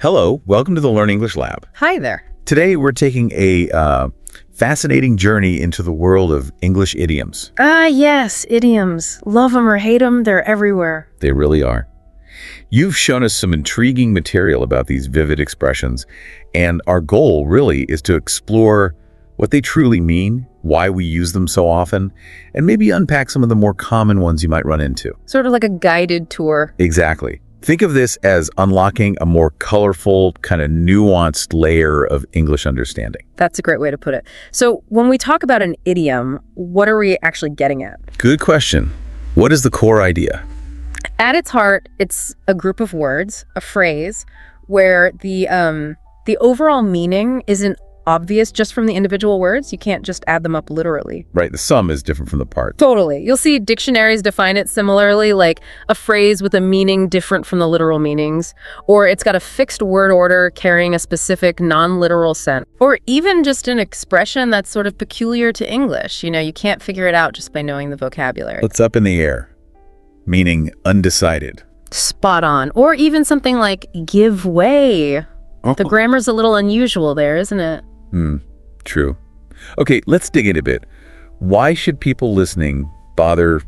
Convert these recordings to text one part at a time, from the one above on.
Hello, welcome to the Learn English Lab. Hi there. Today we're taking a fascinating journey into the world of English idioms. Yes, idioms. Love them or hate them, they're everywhere. They really are. You've shown us some intriguing material about these vivid expressions, and our goal really is to explore what they truly mean, why we use them so often, and maybe unpack some of the more common ones you might run into. Sort of like a guided tour. Exactly. Think of this as unlocking a more colorful, kind of nuanced layer of English understanding. That's a great way to put it. So when we talk about an idiom, what are we actually getting at? Good question. What is the core idea? At its heart, it's a group of words, a phrase, where the overall meaning isn't obvious just from the individual words. You can't just add them up literally. Right, the sum is different from the part. Totally. You'll see dictionaries define it similarly, like a phrase with a meaning different from the literal meanings, or it's got a fixed word order carrying a specific non-literal sense, or even just an expression that's sort of peculiar to English. You know, you can't figure it out just by knowing the vocabulary. It's up in the air, meaning undecided. Spot on. Or even something like give way. The grammar's a little unusual there, isn't it? True. Okay, let's dig in a bit. Why should people listening bother,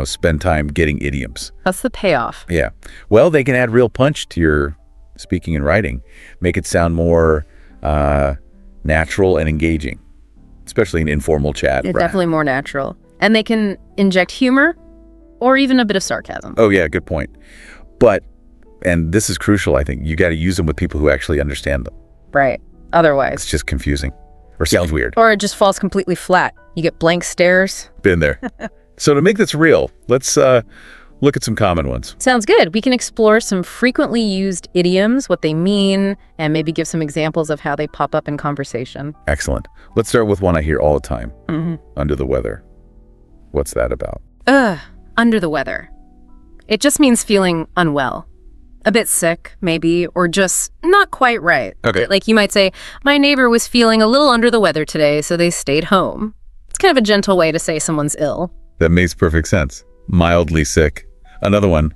spend time getting idioms? That's the payoff. Yeah. Well, they can add real punch to your speaking and writing, make it sound more natural and engaging, especially in informal chat. Yeah, definitely more natural. And they can inject humor or even a bit of sarcasm. Oh, yeah, good point. But, and this is crucial, I think, you got to use them with people who actually understand them. Right. Otherwise, it's just confusing or sounds weird. Or it just falls completely flat. You get blank stares. Been there. So to make this real, let's look at some common ones. Sounds good. We can explore some frequently used idioms, what they mean, and maybe give some examples of how they pop up in conversation. Excellent. Let's start with one I hear all the time. Under the weather. What's that about? Under the weather. It just means feeling unwell. A bit sick, maybe, or just not quite right. Okay. Like you might say, my neighbor was feeling a little under the weather today, so they stayed home. It's kind of a gentle way to say someone's ill. That makes perfect sense. Mildly sick. Another one.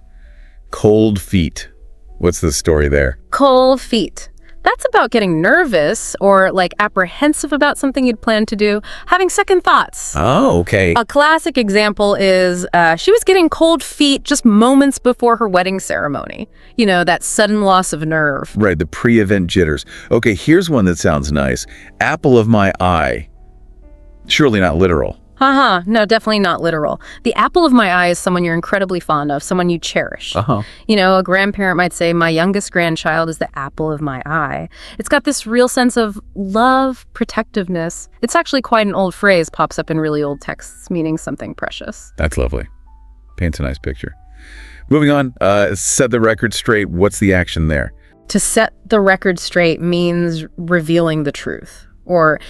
Cold feet. What's the story there? Cold feet. That's about getting nervous or like apprehensive about something you'd planned to do, having second thoughts. Oh, okay. A classic example is she was getting cold feet just moments before her wedding ceremony. You know, that sudden loss of nerve. Right, the pre-event jitters. Okay, here's one that sounds nice. Apple of my eye. Surely not literal. No, definitely not literal. The apple of my eye is someone you're incredibly fond of, someone you cherish. You know, a grandparent might say, my youngest grandchild is the apple of my eye. It's got this real sense of love, protectiveness. It's actually quite an old phrase, pops up in really old texts, meaning something precious. That's lovely. Paints a nice picture. Moving on, set the record straight. What's the action there? To set the record straight means revealing the truth. Or,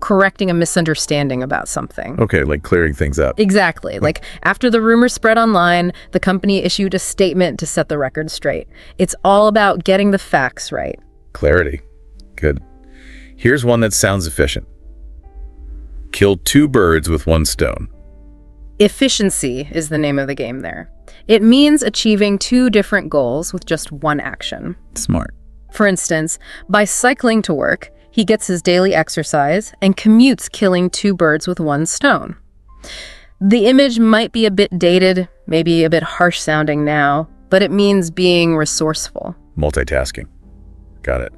correcting a misunderstanding about something. Okay, like clearing things up. Exactly. Like after the rumor spread online, the company issued a statement to set the record straight. It's all about getting the facts right. Clarity. Good. Here's one that sounds efficient. Kill two birds with one stone. Efficiency is the name of the game there. It means achieving two different goals with just one action. Smart. For instance, by cycling to work, he gets his daily exercise and commutes, killing two birds with one stone. The image might be a bit dated, maybe a bit harsh sounding now, but it means being resourceful. Multitasking. Got it.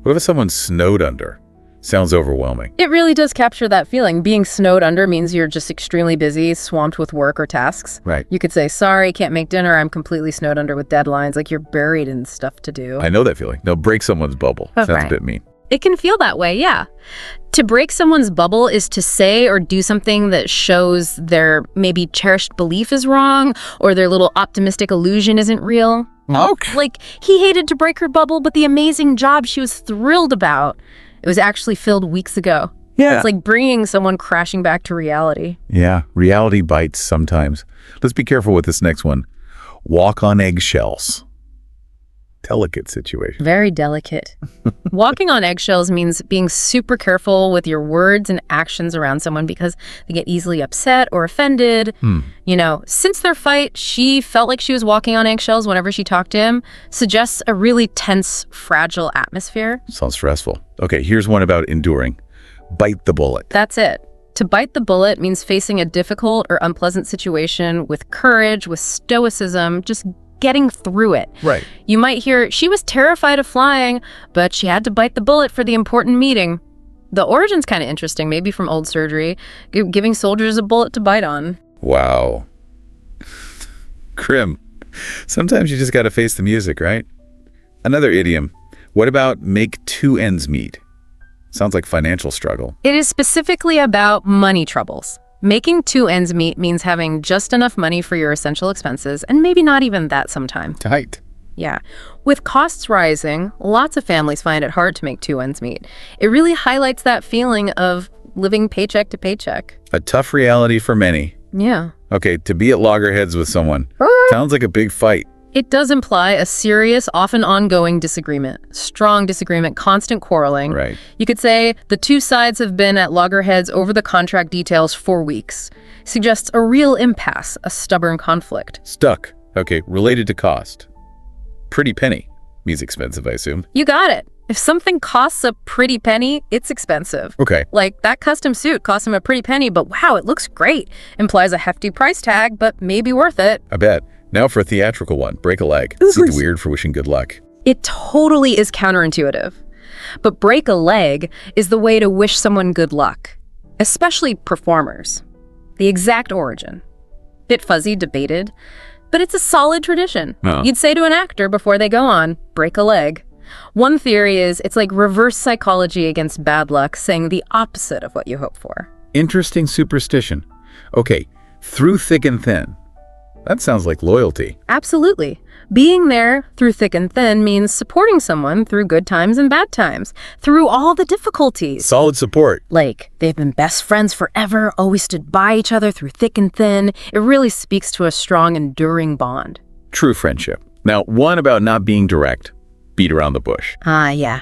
What if someone's snowed under? Sounds overwhelming. It really does capture that feeling. Being snowed under means you're just extremely busy, swamped with work or tasks. Right. You could say, sorry, can't make dinner. I'm completely snowed under with deadlines. Like you're buried in stuff to do. I know that feeling. No, break someone's bubble. Sounds a bit mean. It can feel that way, yeah. To break someone's bubble is to say or do something that shows their maybe cherished belief is wrong or their little optimistic illusion isn't real. Okay. Like, he hated to break her bubble, but the amazing job she was thrilled about, it was actually filled weeks ago. Yeah. It's like bringing someone crashing back to reality. Yeah, reality bites sometimes. Let's be careful with this next one. Walk on eggshells. Delicate situation. Very delicate. Walking on eggshells means being super careful with your words and actions around someone because they get easily upset or offended. You know, since their fight, she felt like she was walking on eggshells whenever she talked to him. Suggests a really tense, fragile atmosphere. Sounds stressful. Okay, here's one about enduring. Bite the bullet. That's it. To bite the bullet means facing a difficult or unpleasant situation with courage, with stoicism, just getting through it. Right. You might hear, she was terrified of flying, but she had to bite the bullet for the important meeting. The origin's kind of interesting, maybe from old surgery, giving soldiers a bullet to bite on. Wow. Grim. Sometimes you just got to face the music, right? Another idiom. What about make two ends meet? Sounds like financial struggle. It is specifically about money troubles. Making two ends meet means having just enough money for your essential expenses, and maybe not even that sometime. Tight. Yeah. With costs rising, lots of families find it hard to make two ends meet. It really highlights that feeling of living paycheck to paycheck. A tough reality for many. Yeah. Okay, to be at loggerheads with someone. Sounds like a big fight. It does imply a serious, often ongoing disagreement. Strong disagreement, constant quarreling. Right. You could say the two sides have been at loggerheads over the contract details for weeks. Suggests a real impasse, a stubborn conflict. Stuck. Okay, related to cost. Pretty penny. Means expensive, I assume. You got it. If something costs a pretty penny, it's expensive. Okay. Like that custom suit cost him a pretty penny, but wow, it looks great. Implies a hefty price tag, but maybe worth it. I bet. Now for a theatrical one. Break a leg. Seems weird for wishing good luck. It totally is counterintuitive. But break a leg is the way to wish someone good luck, especially performers. The exact origin. Bit fuzzy, debated, but it's a solid tradition. You'd say to an actor before they go on, break a leg. One theory is it's like reverse psychology against bad luck, saying the opposite of what you hope for. Interesting superstition. Okay, through thick and thin. That sounds like loyalty. Absolutely. Being there through thick and thin means supporting someone through good times and bad times, through all the difficulties. Solid support. Like, they've been best friends forever, always stood by each other through thick and thin. It really speaks to a strong, enduring bond. True friendship. Now, one about not being direct. Beat around the bush. Yeah.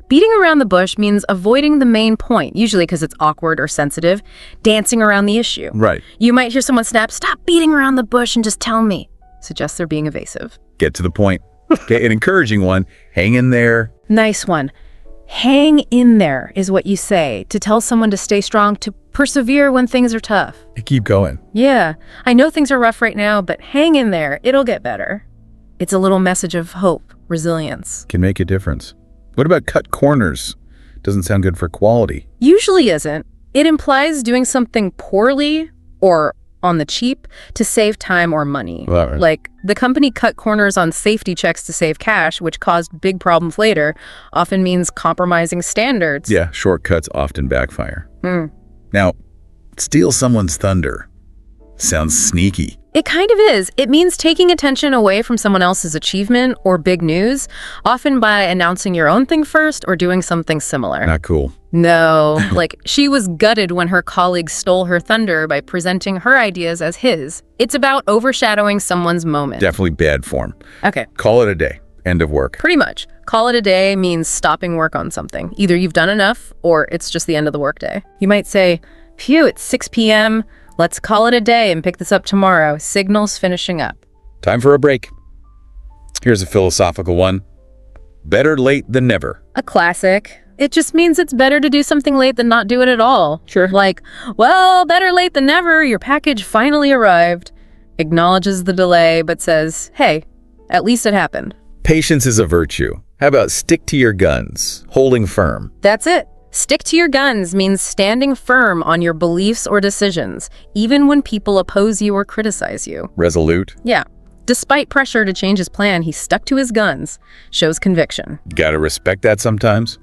Beating around the bush means avoiding the main point, usually because it's awkward or sensitive, dancing around the issue. Right. You might hear someone snap, "Stop beating around the bush and just tell me." Suggests they're being evasive. Get to the point. Okay, an encouraging one. Hang in there. Nice one. Hang in there is what you say to tell someone to stay strong, to persevere when things are tough. Keep going. Yeah, I know things are rough right now, but hang in there. It'll get better. It's a little message of hope, resilience. Can make a difference. What about cut corners? Doesn't sound good for quality. Usually isn't. It implies doing something poorly or on the cheap to save time or money. Well, right. Like, the company cut corners on safety checks to save cash, which caused big problems later, often means compromising standards. Yeah, shortcuts often backfire. Now, steal someone's thunder. Sounds sneaky. It kind of is. It means taking attention away from someone else's achievement or big news, often by announcing your own thing first or doing something similar. Not cool. No, like she was gutted when her colleague stole her thunder by presenting her ideas as his. It's about overshadowing someone's moment. Definitely bad form. Okay. Call it a day. End of work. Pretty much. Call it a day means stopping work on something. Either you've done enough or it's just the end of the workday. You might say, "Phew, it's 6 p.m. Let's call it a day and pick this up tomorrow. Signal's finishing up." Time for a break. Here's a philosophical one. Better late than never. A classic. It just means it's better to do something late than not do it at all. Sure. Like, well, better late than never. Your package finally arrived. Acknowledges the delay, but says, hey, at least it happened. Patience is a virtue. How about stick to your guns, holding firm? That's it. Stick to your guns means standing firm on your beliefs or decisions, even when people oppose you or criticize you. Resolute. Yeah. Despite pressure to change his plan, he stuck to his guns. Shows conviction. Gotta respect that sometimes.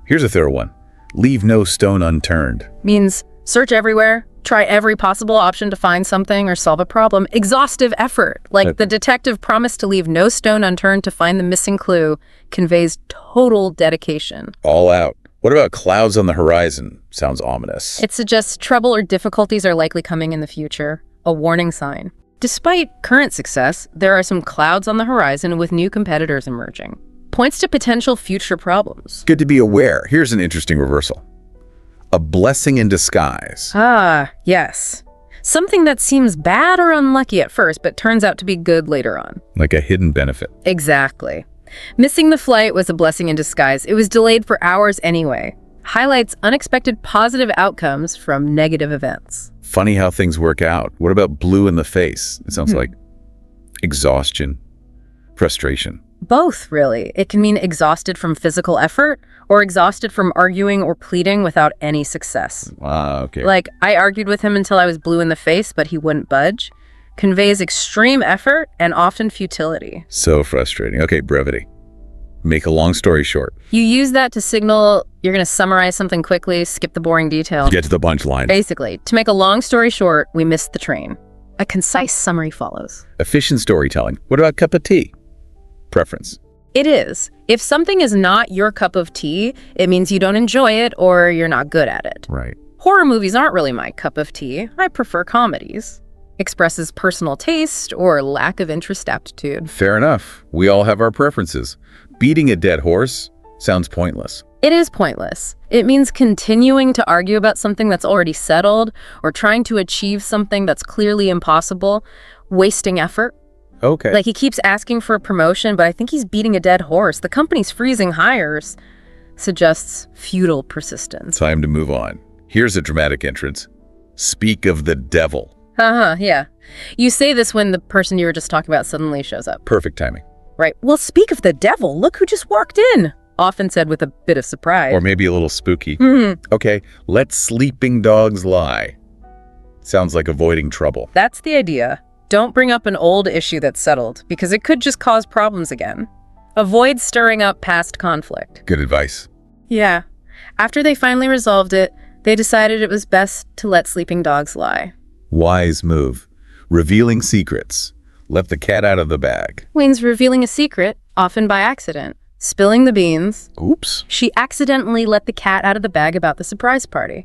Here's a third one. Leave no stone unturned. Means search everywhere, try every possible option to find something or solve a problem. Exhaustive effort. Like the detective promised to leave no stone unturned to find the missing clue, conveys total dedication. All out. What about clouds on the horizon? Sounds ominous. It suggests trouble or difficulties are likely coming in the future. A warning sign. Despite current success, there are some clouds on the horizon with new competitors emerging. Points to potential future problems. Good to be aware. Here's an interesting reversal. A blessing in disguise. Ah, yes. Something that seems bad or unlucky at first, but turns out to be good later on. Like a hidden benefit. Exactly. Missing the flight was a blessing in disguise. It was delayed for hours anyway. Highlights unexpected positive outcomes from negative events. Funny how things work out. What about blue in the face? It sounds like exhaustion, frustration. Both, really. It can mean exhausted from physical effort or exhausted from arguing or pleading without any success. Okay. Like, I argued with him until I was blue in the face, but he wouldn't budge. Conveys extreme effort and often futility. So frustrating. Okay, brevity. Make a long story short. You use that to signal you're going to summarize something quickly, skip the boring detail. Get to the punchline. Basically, to make a long story short, we missed the train. A concise summary follows. Efficient storytelling. What about cup of tea? Preference. It is. If something is not your cup of tea, it means you don't enjoy it or you're not good at it. Right. Horror movies aren't really my cup of tea. I prefer comedies. Expresses personal taste or lack of interest aptitude. Fair enough. We all have our preferences. Beating a dead horse sounds pointless. It is pointless. It means continuing to argue about something that's already settled or trying to achieve something that's clearly impossible, wasting effort. Okay. Like, he keeps asking for a promotion, but I think he's beating a dead horse. The company's freezing hires. Suggests futile persistence. Time to move on. Here's a dramatic entrance. Speak of the devil. Yeah. You say this when the person you were just talking about suddenly shows up. Perfect timing. Right. Well, speak of the devil. Look who just walked in. Often said with a bit of surprise. Or maybe a little spooky. Mm-hmm. Okay, let sleeping dogs lie. Sounds like avoiding trouble. That's the idea. Don't bring up an old issue that's settled, because it could just cause problems again. Avoid stirring up past conflict. Good advice. Yeah. After they finally resolved it, they decided it was best to let sleeping dogs lie. Wise move. Revealing secrets. Let the cat out of the bag. Means revealing a secret, often by accident. Spilling the beans. Oops. She accidentally let the cat out of the bag about the surprise party.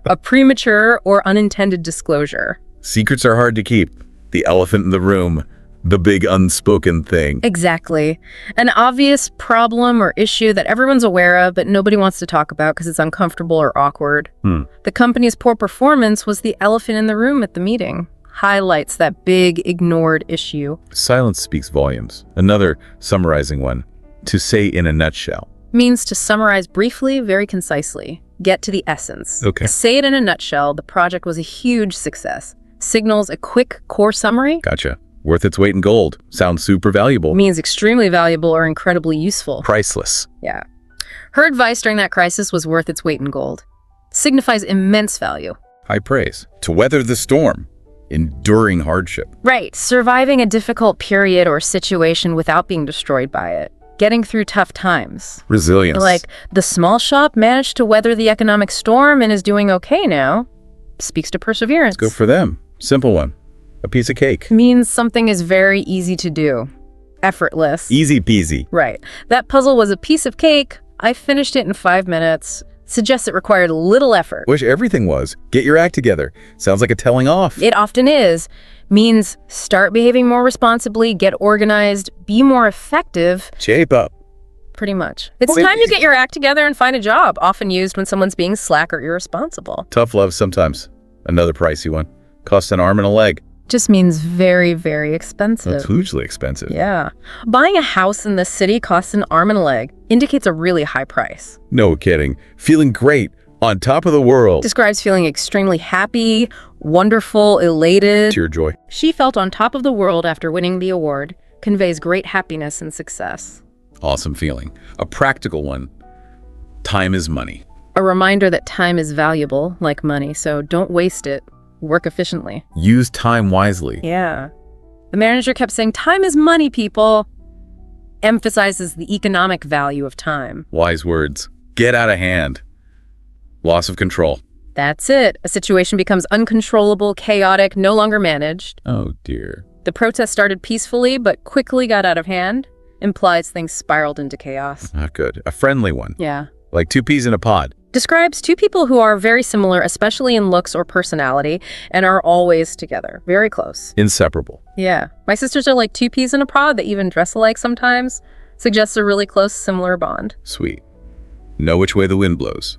A premature or unintended disclosure. Secrets are hard to keep. The elephant in the room. The big unspoken thing. Exactly. An obvious problem or issue that everyone's aware of, but nobody wants to talk about because it's uncomfortable or awkward. The company's poor performance was the elephant in the room at the meeting. Highlights that big, ignored issue. Silence speaks volumes. Another summarizing one. To say in a nutshell. Means to summarize briefly, very concisely. Get to the essence. Okay. Say it in a nutshell, the project was a huge success. Signals a quick core summary. Gotcha. Worth its weight in gold. Sounds super valuable. Means extremely valuable or incredibly useful. Priceless. Yeah. Her advice during that crisis was worth its weight in gold. Signifies immense value. High praise. To weather the storm. Enduring hardship. Right. Surviving a difficult period or situation without being destroyed by it. Getting through tough times. Resilience. Like, the small shop managed to weather the economic storm and is doing okay now. Speaks to perseverance. Good for them. Simple one. A piece of cake. Means something is very easy to do. Effortless. Easy peasy. Right. That puzzle was a piece of cake. I finished it in 5 minutes. Suggests it required little effort. Wish everything was. Get your act together. Sounds like a telling off. It often is. Means start behaving more responsibly, get organized, be more effective. Shape up. Pretty much. It's time you get your act together and find a job, often used when someone's being slack or irresponsible. Tough love sometimes. Another pricey one. Costs an arm and a leg. Just means very, very expensive. That's hugely expensive. Yeah. Buying a house in this city costs an arm and a leg. Indicates a really high price. No kidding. Feeling great. On top of the world. Describes feeling extremely happy, wonderful, elated. Tear joy. She felt on top of the world after winning the award. Conveys great happiness and success. Awesome feeling. A practical one. Time is money. A reminder that time is valuable, like money, so don't waste it. Work efficiently. Use time wisely. Yeah. The manager kept saying, time is money, people. Emphasizes the economic value of time. Wise words. Get out of hand. Loss of control. That's it. A situation becomes uncontrollable, chaotic, no longer managed. Oh, dear. The protest started peacefully, but quickly got out of hand. Implies things spiraled into chaos. Not good. A friendly one. Yeah. Like two peas in a pod. Describes two people who are very similar, especially in looks or personality, and are always together. Very close. Inseparable. Yeah. My sisters are like two peas in a pod that even dress alike sometimes. Suggests a really close, similar bond. Sweet. Know which way the wind blows.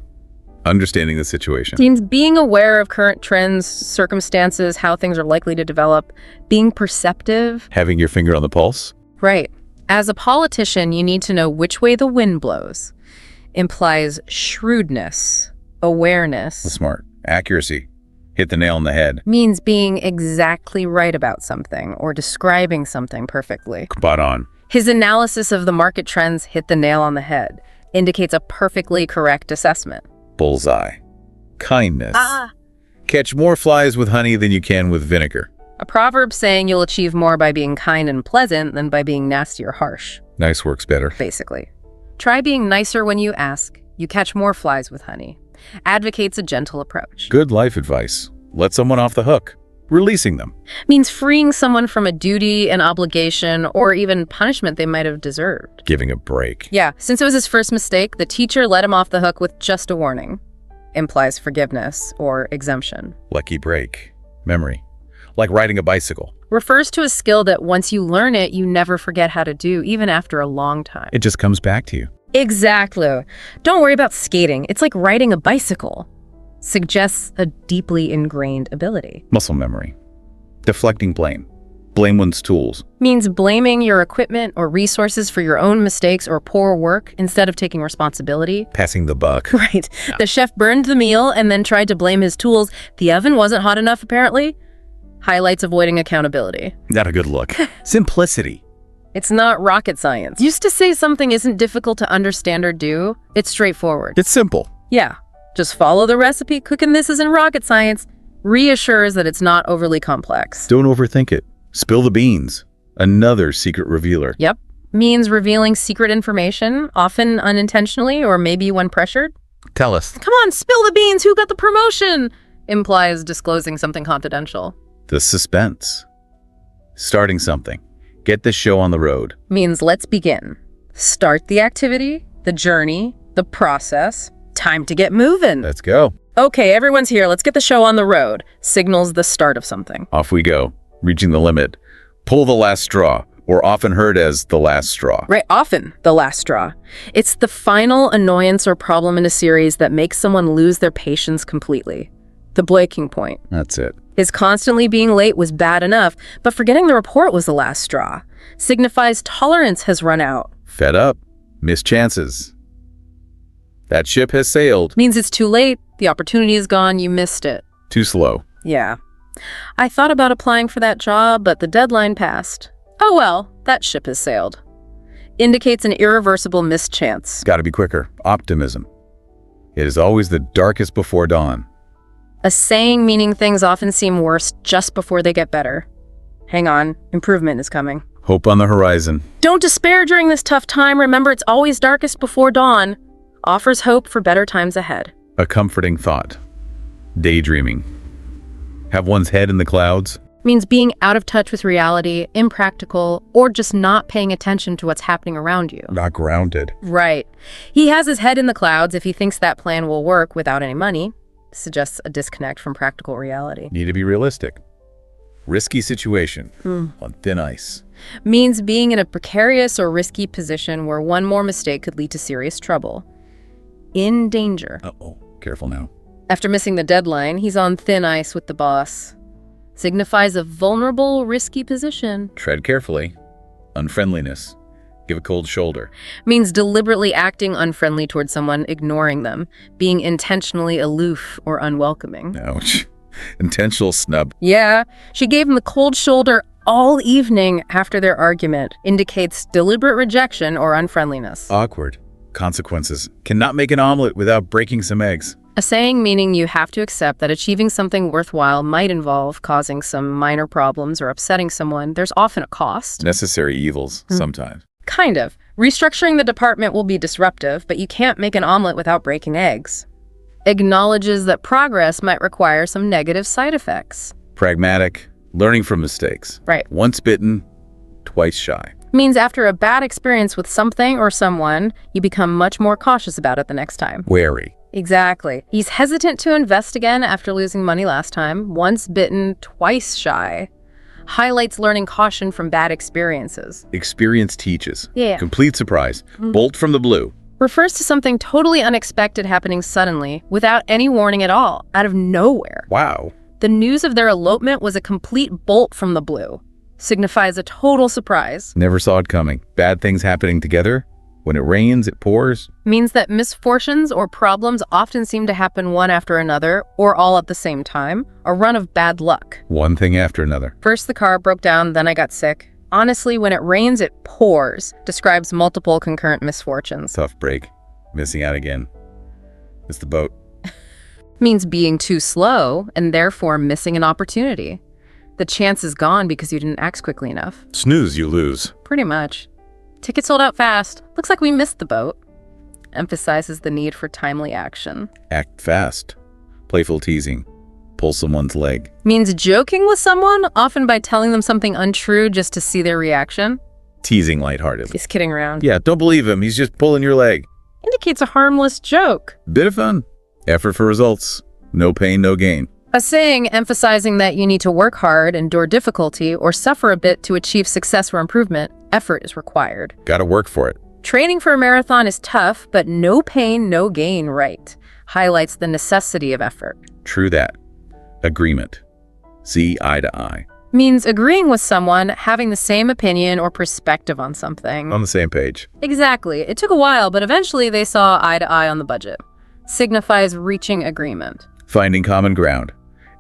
Understanding the situation. Means being aware of current trends, circumstances, how things are likely to develop. Being perceptive. Having your finger on the pulse. Right. As a politician, you need to know which way the wind blows. Implies shrewdness, awareness. Smart. Accuracy. Hit the nail on the head. Means being exactly right about something or describing something perfectly. Spot on. His analysis of the market trends hit the nail on the head. Indicates a perfectly correct assessment. Bullseye. Kindness. Catch more flies with honey than you can with vinegar. A proverb saying you'll achieve more by being kind and pleasant than by being nasty or harsh. Nice works better. Basically. Try being nicer when you ask. You catch more flies with honey. Advocates a gentle approach. Good life advice. Let someone off the hook. Releasing them. Means freeing someone from a duty, an obligation, or even punishment they might have deserved. Giving a break. Yeah, since it was his first mistake, the teacher let him off the hook with just a warning. Implies forgiveness or exemption. Lucky break. Memory. Like riding a bicycle. Refers to a skill that once you learn it, you never forget how to do, even after a long time. It just comes back to you. Exactly. Don't worry about skating. It's like riding a bicycle. Suggests a deeply ingrained ability. Muscle memory. Deflecting blame. Blame one's tools. Means blaming your equipment or resources for your own mistakes or poor work instead of taking responsibility. Passing the buck. Right. Yeah. The chef burned the meal and then tried to blame his tools. The oven wasn't hot enough, apparently. Highlights avoiding accountability. Not a good look. Simplicity. It's not rocket science. Used to say something isn't difficult to understand or do. It's straightforward. It's simple. Yeah. Just follow the recipe. Cooking this isn't rocket science. Reassures that it's not overly complex. Don't overthink it. Spill the beans. Another secret revealer. Yep. Means revealing secret information, often unintentionally or maybe when pressured. Tell us. Come on, spill the beans. Who got the promotion? Implies disclosing something confidential. The suspense. Starting something. Get this show on the road. Means let's begin. Start the activity, the journey, the process. Time to get moving. Let's go. Okay, everyone's here. Let's get the show on the road. Signals the start of something. Off we go. Reaching the limit. Pull the last straw, or often heard as the last straw. Right, often the last straw. It's the final annoyance or problem in a series that makes someone lose their patience completely. The breaking point. That's it. His constantly being late was bad enough, but forgetting the report was the last straw. Signifies tolerance has run out. Fed up. Missed chances. That ship has sailed. Means it's too late. The opportunity is gone. You missed it. Too slow. Yeah. I thought about applying for that job, but the deadline passed. Oh well, that ship has sailed. Indicates an irreversible missed chance. Gotta be quicker. Optimism. It is always the darkest before dawn. A saying meaning things often seem worse just before they get better. Hang on, improvement is coming. Hope on the horizon. Don't despair during this tough time. Remember, it's always darkest before dawn. Offers hope for better times ahead. A comforting thought. Daydreaming. Have one's head in the clouds. Means being out of touch with reality, impractical, or just not paying attention to what's happening around you. Not grounded. Right. He has his head in the clouds if he thinks that plan will work without any money. Suggests a disconnect from practical reality. Need to be realistic. Risky situation. On thin ice. Means being in a precarious or risky position where one more mistake could lead to serious trouble. In danger. Uh-oh. Careful now. After missing the deadline, he's on thin ice with the boss. Signifies a vulnerable, risky position. Tread carefully. Unfriendliness. Give a cold shoulder. Means deliberately acting unfriendly towards someone, ignoring them, being intentionally aloof or unwelcoming. Ouch. Intentional snub. Yeah, she gave him the cold shoulder all evening after their argument. Indicates deliberate rejection or unfriendliness. Awkward. Consequences. Cannot make an omelet without breaking some eggs. A saying meaning you have to accept that achieving something worthwhile might involve causing some minor problems or upsetting someone. There's often a cost. Necessary evils, sometimes. Kind of. Restructuring the department will be disruptive, but you can't make an omelet without breaking eggs. Acknowledges that progress might require some negative side effects. Pragmatic. Learning from mistakes. Right. Once bitten, twice shy. Means after a bad experience with something or someone, you become much more cautious about it the next time. Wary. Exactly. He's hesitant to invest again after losing money last time. Once bitten, twice shy. Highlights learning caution from bad experiences. Experience teaches. Yeah. Complete surprise. Bolt from the blue. Refers to something totally unexpected happening suddenly, without any warning at all, out of nowhere. Wow. The news of their elopement was a complete bolt from the blue. Signifies a total surprise. Never saw it coming. Bad things happening together. When it rains, it pours. Means that misfortunes or problems often seem to happen one after another, or all at the same time. A run of bad luck. One thing after another. First the car broke down, then I got sick. Honestly, when it rains, it pours. Describes multiple concurrent misfortunes. Tough break. Missing out again. It's the boat. Means being too slow, and therefore missing an opportunity. The chance is gone because you didn't act quickly enough. Snooze, you lose. Pretty much. Ticket sold out fast. Looks like we missed the boat. Emphasizes the need for timely action. Act fast. Playful teasing. Pull someone's leg. Means joking with someone, often by telling them something untrue just to see their reaction. Teasing lightheartedly. He's kidding around. Yeah, don't believe him. He's just pulling your leg. Indicates a harmless joke. Bit of fun. Effort for results. No pain, no gain. A saying emphasizing that you need to work hard, endure difficulty, or suffer a bit to achieve success or improvement. Effort is required. Gotta work for it. Training for a marathon is tough, but no pain, no gain, right? Highlights the necessity of effort. True that. Agreement. See eye to eye. Means agreeing with someone, having the same opinion or perspective on something. On the same page. Exactly. It took a while, but eventually they saw eye to eye on the budget. Signifies reaching agreement. Finding common ground.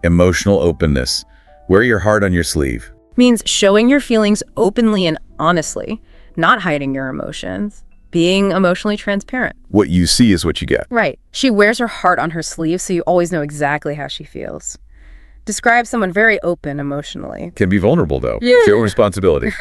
Emotional openness. Wear your heart on your sleeve. Means showing your feelings openly and honestly, not hiding your emotions, being emotionally transparent. What you see is what you get. Right. She wears her heart on her sleeve, so you always know exactly how she feels. Describes someone very open emotionally. Can be vulnerable, though. Yeah. Feel responsibility.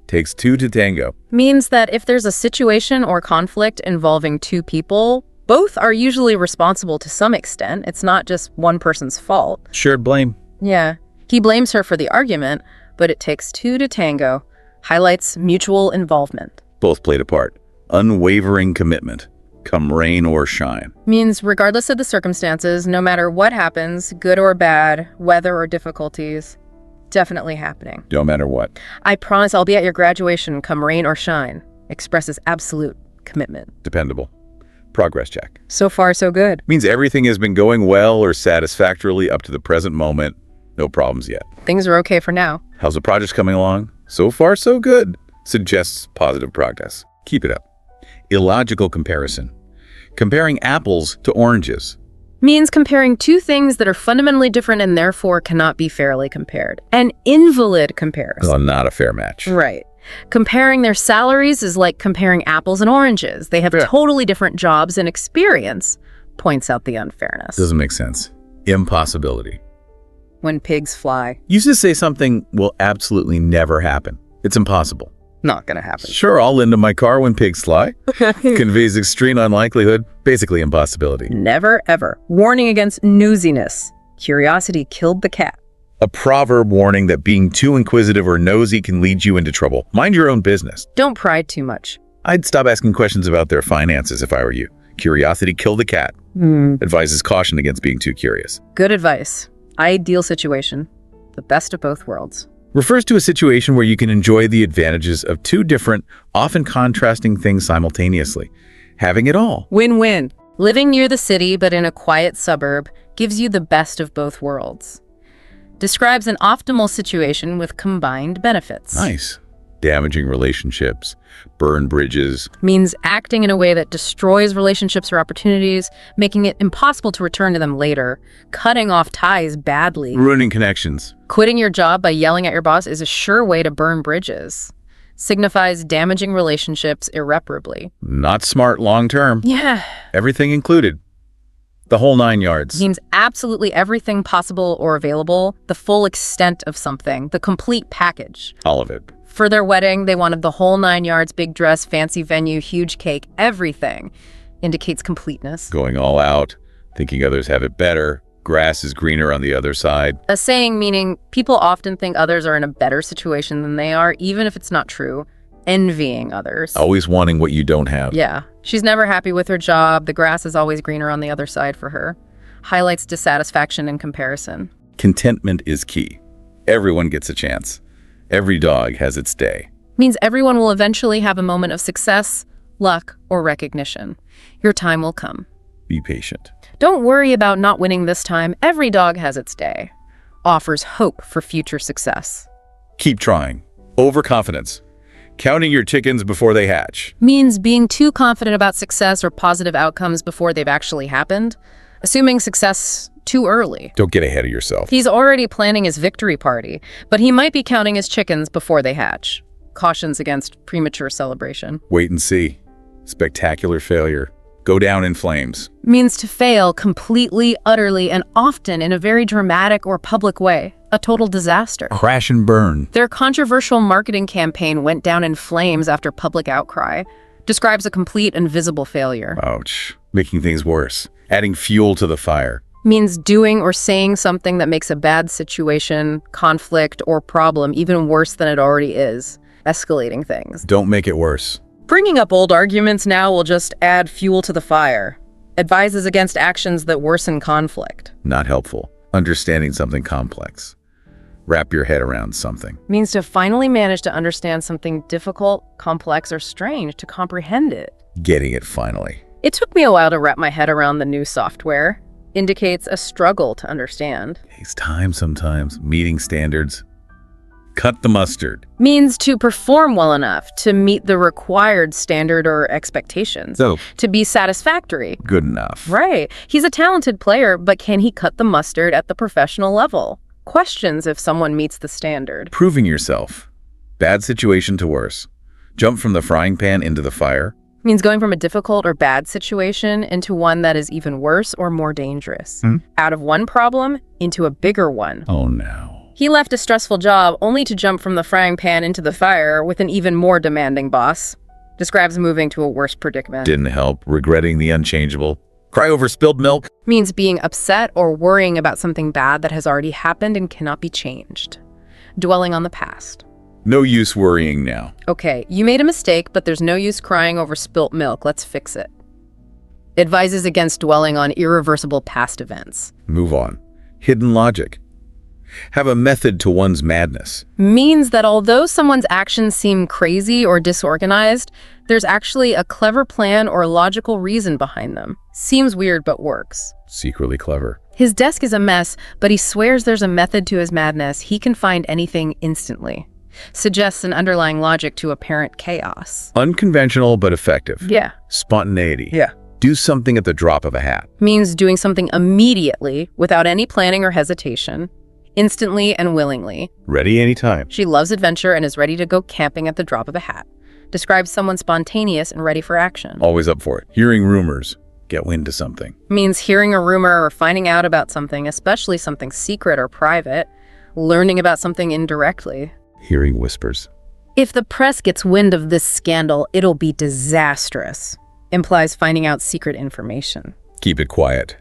Takes two to tango. Means that if there's a situation or conflict involving two people, both are usually responsible to some extent. It's not just one person's fault. Shared blame. Yeah. He blames her for the argument, but it takes two to tango. Highlights mutual involvement. Both played a part. Unwavering commitment. Come rain or shine. Means regardless of the circumstances, no matter what happens, good or bad, weather or difficulties, definitely happening. No matter what. I promise I'll be at your graduation, come rain or shine. Expresses absolute commitment. Dependable. Progress check. So far, so good. Means everything has been going well or satisfactorily up to the present moment. No problems yet. Things are okay for now. How's the project coming along? So far, so good. Suggests positive progress. Keep it up. Illogical comparison. Comparing apples to oranges. Means comparing two things that are fundamentally different and therefore cannot be fairly compared. An invalid comparison. Well, not a fair match. Right. Comparing their salaries is like comparing apples and oranges. They have totally different jobs and experience. Points out the unfairness. Doesn't make sense. Impossibility. When pigs fly. Used to say something will absolutely never happen. It's impossible. Not gonna happen. Sure, I'll lend to my car when pigs fly. Conveys extreme unlikelihood, basically impossibility. Never, ever. Warning against newsiness. Curiosity killed the cat. A proverb warning that being too inquisitive or nosy can lead you into trouble. Mind your own business. Don't pry too much. I'd stop asking questions about their finances if I were you. Curiosity killed the cat. Advises caution against being too curious. Good advice. Ideal situation. The best of both worlds. Refers to a situation where you can enjoy the advantages of two different, often contrasting things simultaneously. Having it all. Win-win. Living near the city but in a quiet suburb gives you the best of both worlds. Describes an optimal situation with combined benefits. Nice. Damaging relationships, burn bridges. Means acting in a way that destroys relationships or opportunities, making it impossible to return to them later, cutting off ties badly. Ruining connections. Quitting your job by yelling at your boss is a sure way to burn bridges. Signifies damaging relationships irreparably. Not smart long term. Yeah. Everything included. The whole 9 yards. Means absolutely everything possible or available, the full extent of something, the complete package. All of it. For their wedding, they wanted the whole 9 yards, big dress, fancy venue, huge cake, everything. Indicates completeness. Going all out, thinking others have it better. Grass is greener on the other side. A saying meaning people often think others are in a better situation than they are, even if it's not true. envying others. Always wanting what you don't have. Yeah. She's never happy with her job. The grass is always greener on the other side for her. Highlights dissatisfaction and comparison. Contentment is key. Everyone gets a chance. Every dog has its day. Means everyone will eventually have a moment of success, luck, or recognition. Your time will come. Be patient. Don't worry about not winning this time. Every dog has its day. Offers hope for future success. Keep trying. Overconfidence. Counting your chickens before they hatch. Means being too confident about success or positive outcomes before they've actually happened. Assuming success too early. Don't get ahead of yourself. He's already planning his victory party, but he might be counting his chickens before they hatch. Cautions against premature celebration. Wait and see. Spectacular failure. Go down in flames. Means to fail completely, utterly, and often in a very dramatic or public way. A total disaster. Crash and burn. Their controversial marketing campaign went down in flames after public outcry. Describes a complete and visible failure. Ouch. Making things worse. Adding fuel to the fire. Means doing or saying something that makes a bad situation, conflict, or problem even worse than it already is. Escalating things. Don't make it worse. Bringing up old arguments now will just add fuel to the fire. Advises against actions that worsen conflict. Not helpful. Understanding something complex. Wrap your head around something. Means to finally manage to understand something difficult, complex, or strange, to comprehend it. Getting it finally. It took me a while to wrap my head around the new software. Indicates a struggle to understand. Takes time sometimes. Meeting standards. Cut the mustard. Means to perform well enough to meet the required standard or expectations. So, to be satisfactory. good enough. Right. He's a talented player, but can he cut the mustard at the professional level? Questions if someone meets the standard. Proving yourself. Bad situation to worse. Jump from the frying pan into the fire. Means going from a difficult or bad situation into one that is even worse or more dangerous. Out of one problem into a bigger one. Oh no. He left a stressful job only to jump from the frying pan into the fire with an even more demanding boss. Describes moving to a worse predicament. Didn't help. Regretting the unchangeable. Cry over spilled milk. Means being upset or worrying about something bad that has already happened and cannot be changed. Dwelling on the past. No use worrying now. Okay, you made a mistake, but there's no use crying over spilt milk. Let's fix it. Advises against dwelling on irreversible past events. Move on. Hidden logic. Have a method to one's madness. Means that although someone's actions seem crazy or disorganized, there's actually a clever plan or logical reason behind them. Seems weird, but works. Secretly clever. His desk is a mess, but he swears there's a method to his madness. He can find anything instantly. Suggests an underlying logic to apparent chaos. Unconventional but effective. Yeah. Spontaneity. Yeah. Do something at the drop of a hat. Means doing something immediately without any planning or hesitation. Instantly and willingly. Ready anytime. She loves adventure and is ready to go camping at the drop of a hat. Describes someone spontaneous and ready for action. Always up for it. Hearing rumors. Get wind to something. Means hearing a rumor or finding out about something, especially something secret or private. Learning about something indirectly. Hearing whispers. If the press gets wind of this scandal, it'll be disastrous. Implies finding out secret information. Keep it quiet.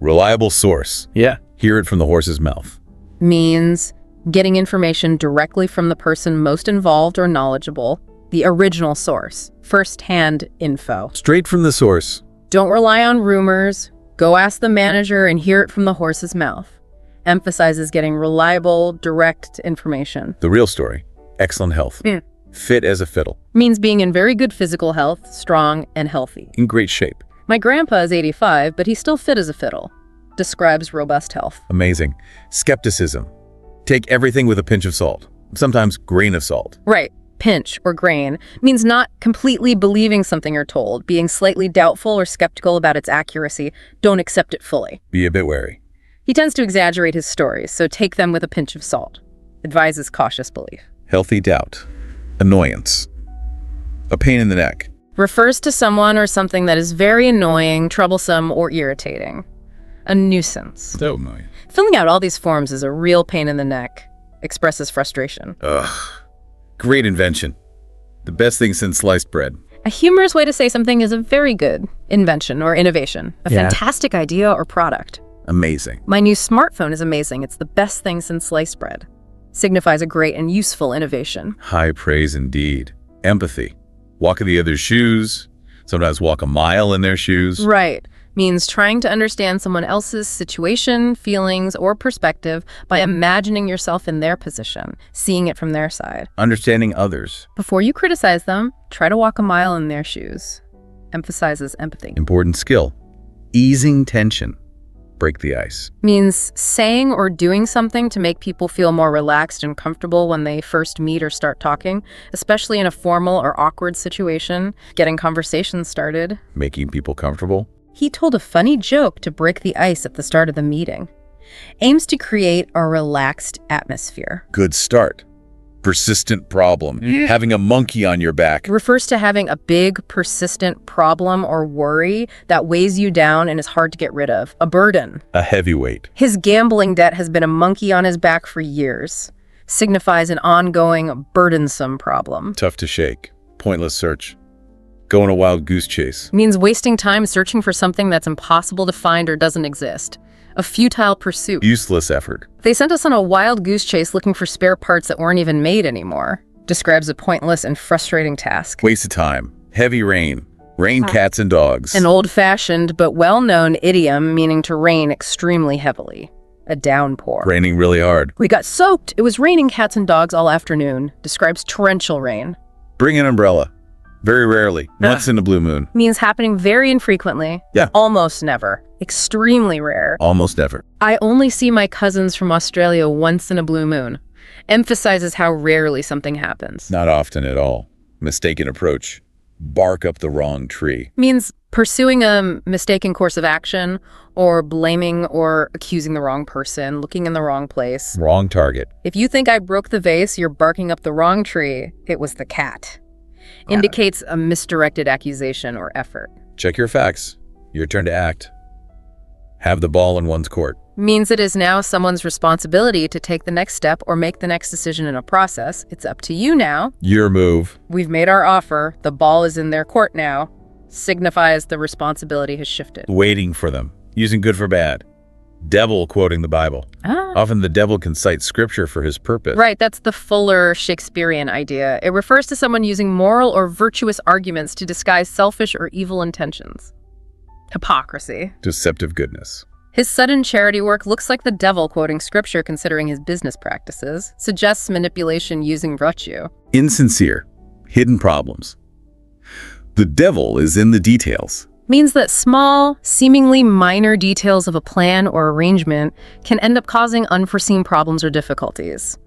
Reliable source. Yeah. Hear it from the horse's mouth. Means getting information directly from the person most involved or knowledgeable. The original source. First-hand info. Straight from the source. Don't rely on rumors. Go ask the manager and hear it from the horse's mouth. Emphasizes getting reliable, direct information. The real story. Excellent health. Fit as a fiddle. Means being in very good physical health, strong and healthy. In great shape. My grandpa is 85, but he's still fit as a fiddle. Describes robust health. Amazing. Skepticism. Take everything with a pinch of salt. Sometimes grain of salt. Right. Pinch or grain means not completely believing something you're told, being slightly doubtful or skeptical about its accuracy. Don't accept it fully. Be a bit wary. He tends to exaggerate his stories, so take them with a pinch of salt. Advises cautious belief. Healthy doubt. Annoyance. A pain in the neck. Refers to someone or something that is very annoying, troublesome, or irritating. A nuisance. So annoying. Filling out all these forms is a real pain in the neck. Expresses frustration. Ugh. Great invention. The best thing since sliced bread. A humorous way to say something is a very good invention or innovation. A Yeah. fantastic idea or product. Amazing. My new smartphone is amazing. It's the best thing since sliced bread. Signifies a great and useful innovation. High praise indeed. Empathy. Walk in the other's shoes. Sometimes walk a mile in their shoes. Right. Means trying to understand someone else's situation, feelings, or perspective by imagining yourself in their position, seeing it from their side. Understanding others. Before you criticize them, try to walk a mile in their shoes. Emphasizes empathy. Important skill. Easing tension. Break the ice. Means saying or doing something to make people feel more relaxed and comfortable when they first meet or start talking, especially in a formal or awkward situation, getting conversations started. Making people comfortable. He told a funny joke to break the ice at the start of the meeting. Aims to create a relaxed atmosphere. Good start. Persistent problem. Having a monkey on your back. Refers to having a big, persistent problem or worry that weighs you down and is hard to get rid of. A burden. A heavyweight. His gambling debt has been a monkey on his back for years. Signifies an ongoing, burdensome problem. Tough to shake. Pointless search. Go on a wild goose chase. Means wasting time searching for something that's impossible to find or doesn't exist. A futile pursuit. Useless effort. They sent us on a wild goose chase looking for spare parts that weren't even made anymore. Describes a pointless and frustrating task. Waste of time. Heavy rain. Rain cats and dogs. An old-fashioned but well-known idiom meaning to rain extremely heavily. A downpour. Raining really hard. We got soaked. It was raining cats and dogs all afternoon. Describes torrential rain. Bring an umbrella. Very rarely. Once in a blue moon. Means happening very infrequently. Yeah. Almost never. Extremely rare. Almost never. I only see my cousins from Australia once in a blue moon. Emphasizes how rarely something happens. Not often at all. Mistaken approach. Bark up the wrong tree. Means pursuing a mistaken course of action, or blaming or accusing the wrong person, looking in the wrong place. Wrong target. If you think I broke the vase, you're barking up the wrong tree. It was the cat. Indicates a misdirected accusation or effort. Check your facts. Your turn to act. Have the ball in one's court. Means it is now someone's responsibility to take the next step or make the next decision in a process. It's up to you now. Your move. We've made our offer. The ball is in their court now. Signifies the responsibility has shifted. Waiting for them. Using good for bad. Devil quoting the Bible. Often the devil can cite scripture for his purpose. Right, that's the fuller Shakespearean idea. It refers to someone using moral or virtuous arguments to disguise selfish or evil intentions. Hypocrisy. Deceptive goodness. His sudden charity work looks like the devil quoting scripture considering his business practices. Suggests manipulation using virtue. Insincere. Hidden problems. The devil is in the details. Means that small, seemingly minor details of a plan or arrangement can end up causing unforeseen problems or difficulties.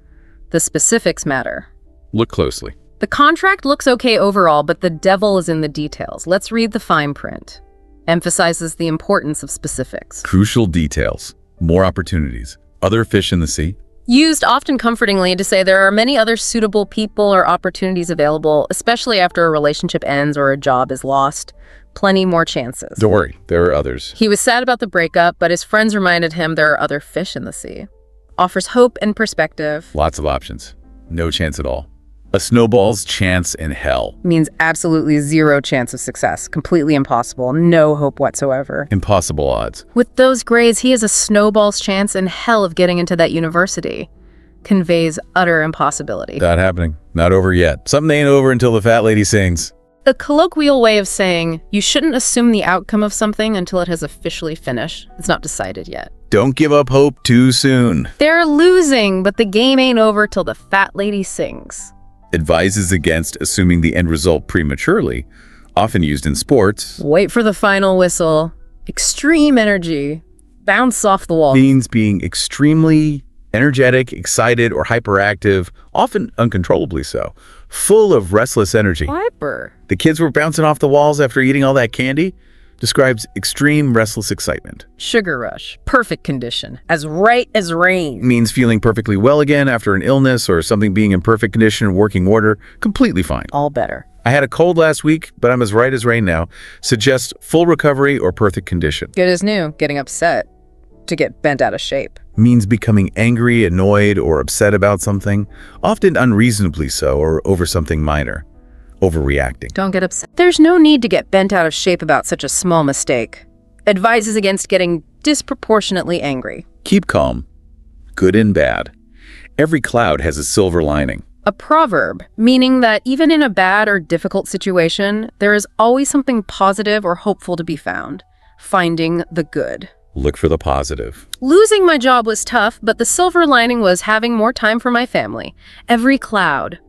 The specifics matter. Look closely. The contract looks okay overall, but the devil is in the details. Let's read the fine print. Emphasizes the importance of specifics. Crucial details. More opportunities. Other fish in the sea. Used often comfortingly to say there are many other suitable people or opportunities available, especially after a relationship ends or a job is lost. Plenty more chances. Don't worry, there are others. He was sad about the breakup, but his friends reminded him there are other fish in the sea. Offers hope and perspective. Lots of options. No chance at all. A snowball's chance in hell. Means absolutely zero chance of success. Completely impossible. No hope whatsoever. Impossible odds. With those grades, he has a snowball's chance in hell of getting into that university. Conveys utter impossibility. Not happening. Not over yet. Something ain't over until the fat lady sings. A colloquial way of saying you shouldn't assume the outcome of something until it has officially finished. It's not decided yet. Don't give up hope too soon. They're losing, but the game ain't over till the fat lady sings. Advises against assuming the end result prematurely, often used in sports. Wait for the final whistle. Extreme energy. Bounce off the wall. Means being extremely energetic, excited, or hyperactive, often uncontrollably so. Full of restless energy. Hyper. The kids were bouncing off the walls after eating all that candy. Describes extreme restless excitement. Sugar rush. Perfect condition. As right as rain. Means feeling perfectly well again after an illness or something being in perfect condition and working order. Completely fine. All better. I had a cold last week, but I'm as right as rain now. Suggests full recovery or perfect condition. Good as new. Getting upset. To get bent out of shape. Means becoming angry, annoyed, or upset about something. Often unreasonably so or over something minor. Overreacting. Don't get upset. There's no need to get bent out of shape about such a small mistake. Advises against getting disproportionately angry. Keep calm. Good and bad. Every cloud has a silver lining. A proverb, meaning that even in a bad or difficult situation, there is always something positive or hopeful to be found. Finding the good. Look for the positive. Losing my job was tough, but the silver lining was having more time for my family. Every cloud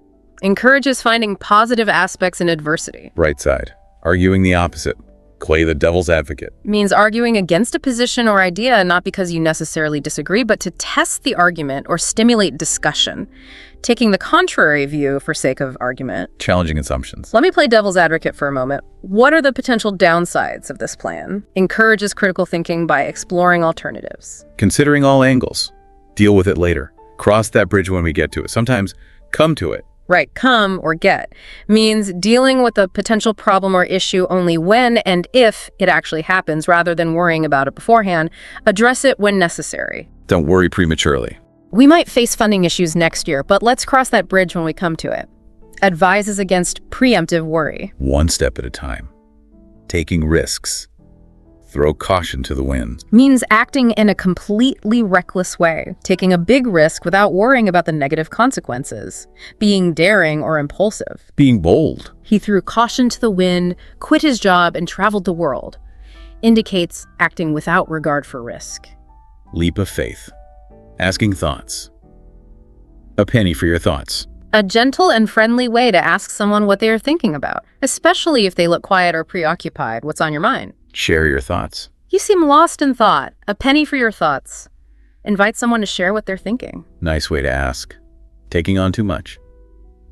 encourages finding positive aspects in adversity. Right side. Arguing the opposite. Play the devil's advocate. Means arguing against a position or idea, not because you necessarily disagree, but to test the argument or stimulate discussion. Taking the contrary view for sake of argument. Challenging assumptions. Let me play devil's advocate for a moment. What are the potential downsides of this plan? Encourages critical thinking by exploring alternatives. Considering all angles. Deal with it later. Cross that bridge when we get to it. Sometimes come to it. Right, come or get means dealing with a potential problem or issue only when and if it actually happens rather than worrying about it beforehand. Address it when necessary. Don't worry prematurely. We might face funding issues next year, but let's cross that bridge when we come to it. Advises against preemptive worry. One step at a time. Taking risks. Throw caution to the wind. Means acting in a completely reckless way, taking a big risk without worrying about the negative consequences, being daring or impulsive. Being bold. He threw caution to the wind, quit his job, and traveled the world. Indicates acting without regard for risk. Leap of faith. Asking thoughts. A penny for your thoughts. A gentle and friendly way to ask someone what they are thinking about, especially if they look quiet or preoccupied. What's on your mind? Share your thoughts. You seem lost in thought. A penny for your thoughts. Invite someone to share what they're thinking. Nice way to ask. Taking on too much.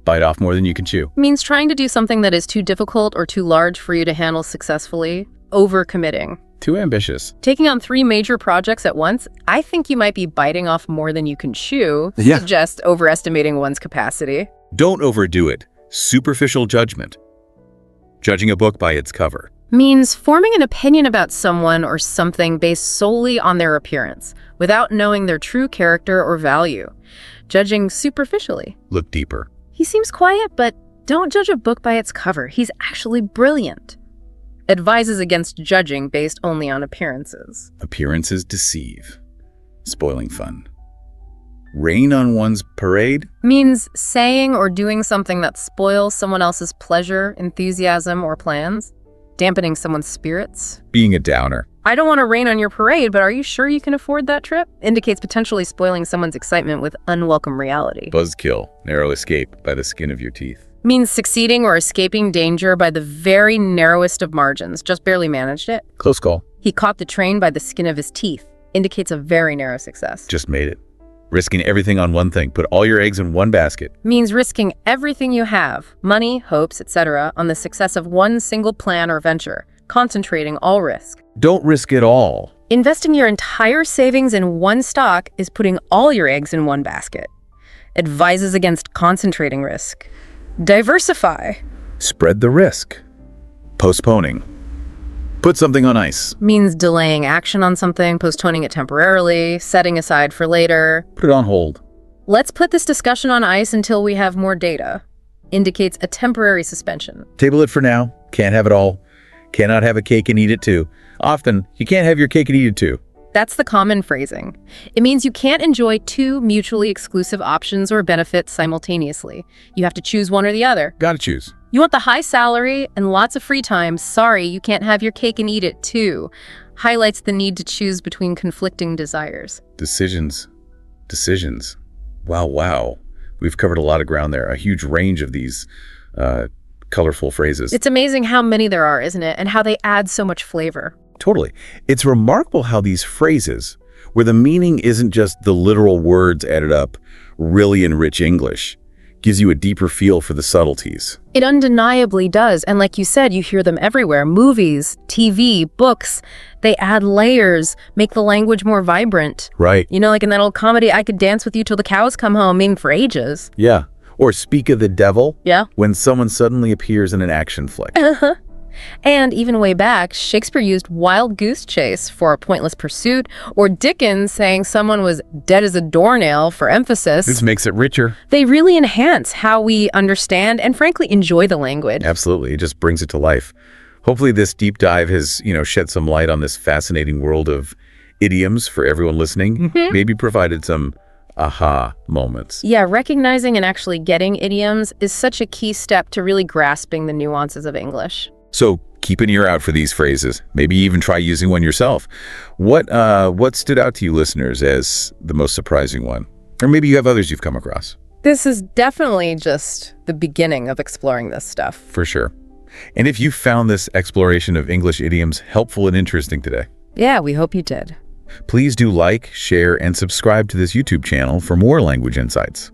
Bite off more than you can chew. Means trying to do something that is too difficult or too large for you to handle successfully. Overcommitting. Too ambitious. Taking on 3 major projects at once, I think you might be biting off more than you can chew. Yeah. Suggest overestimating one's capacity. Don't overdo it. Superficial judgment. Judging a book by its cover. Means forming an opinion about someone or something based solely on their appearance, without knowing their true character or value. Judging superficially. Look deeper. He seems quiet, but don't judge a book by its cover. He's actually brilliant. Advises against judging based only on appearances. Appearances deceive. Spoiling fun. Rain on one's parade? Means saying or doing something that spoils someone else's pleasure, enthusiasm, or plans. Dampening someone's spirits. Being a downer. I don't want to rain on your parade, but are you sure you can afford that trip? Indicates potentially spoiling someone's excitement with unwelcome reality. Buzzkill. Narrow escape by the skin of your teeth. Means succeeding or escaping danger by the very narrowest of margins. Just barely managed it. Close call. He caught the train by the skin of his teeth. Indicates a very narrow success. Just made it. Risking everything on one thing. Put all your eggs in one basket. Means risking everything you have, money, hopes, etc., on the success of one single plan or venture, concentrating all risk. Don't risk it all. Investing your entire savings in one stock is putting all your eggs in one basket. Advises against concentrating risk. Diversify. Spread the risk. Postponing. Put something on ice. Means delaying action on something, postponing it temporarily, setting aside for later. Put it on hold. Let's put this discussion on ice until we have more data. Indicates a temporary suspension. Table it for now. Can't have it all. Cannot have a cake and eat it too. Often, you can't have your cake and eat it too. That's the common phrasing. It means you can't enjoy 2 mutually exclusive options or benefits simultaneously. You have to choose one or the other. Gotta choose. You want the high salary and lots of free time. Sorry, you can't have your cake and eat it too. Highlights the need to choose between conflicting desires. Decisions. Decisions. Wow. We've covered a lot of ground there. A huge range of these colorful phrases. It's amazing how many there are, isn't it? And how they add so much flavor. Totally. It's remarkable how these phrases, where the meaning isn't just the literal words added up, really enrich English, gives you a deeper feel for the subtleties. It undeniably does. And like you said, you hear them everywhere. Movies, TV, books, they add layers, make the language more vibrant. Right. You know, like in that old comedy, I Could Dance With You Till the Cows Come Home, mean for ages. Yeah. Or speak of the devil. Yeah. When someone suddenly appears in an action flick. And even way back, Shakespeare used wild goose chase for a pointless pursuit, or Dickens saying someone was dead as a doornail for emphasis. This makes it richer. They really enhance how we understand and frankly enjoy the language. Absolutely. It just brings it to life. Hopefully this deep dive has, shed some light on this fascinating world of idioms for everyone listening. Maybe provided some aha moments. Yeah, recognizing and actually getting idioms is such a key step to really grasping the nuances of English. So keep an ear out for these phrases. Maybe even try using one yourself. What stood out to you listeners as the most surprising one? Or maybe you have others you've come across. This is definitely just the beginning of exploring this stuff. For sure. And if you found this exploration of English idioms helpful and interesting today, Yeah, we hope you did. please do like, share, and subscribe to this YouTube channel for more language insights.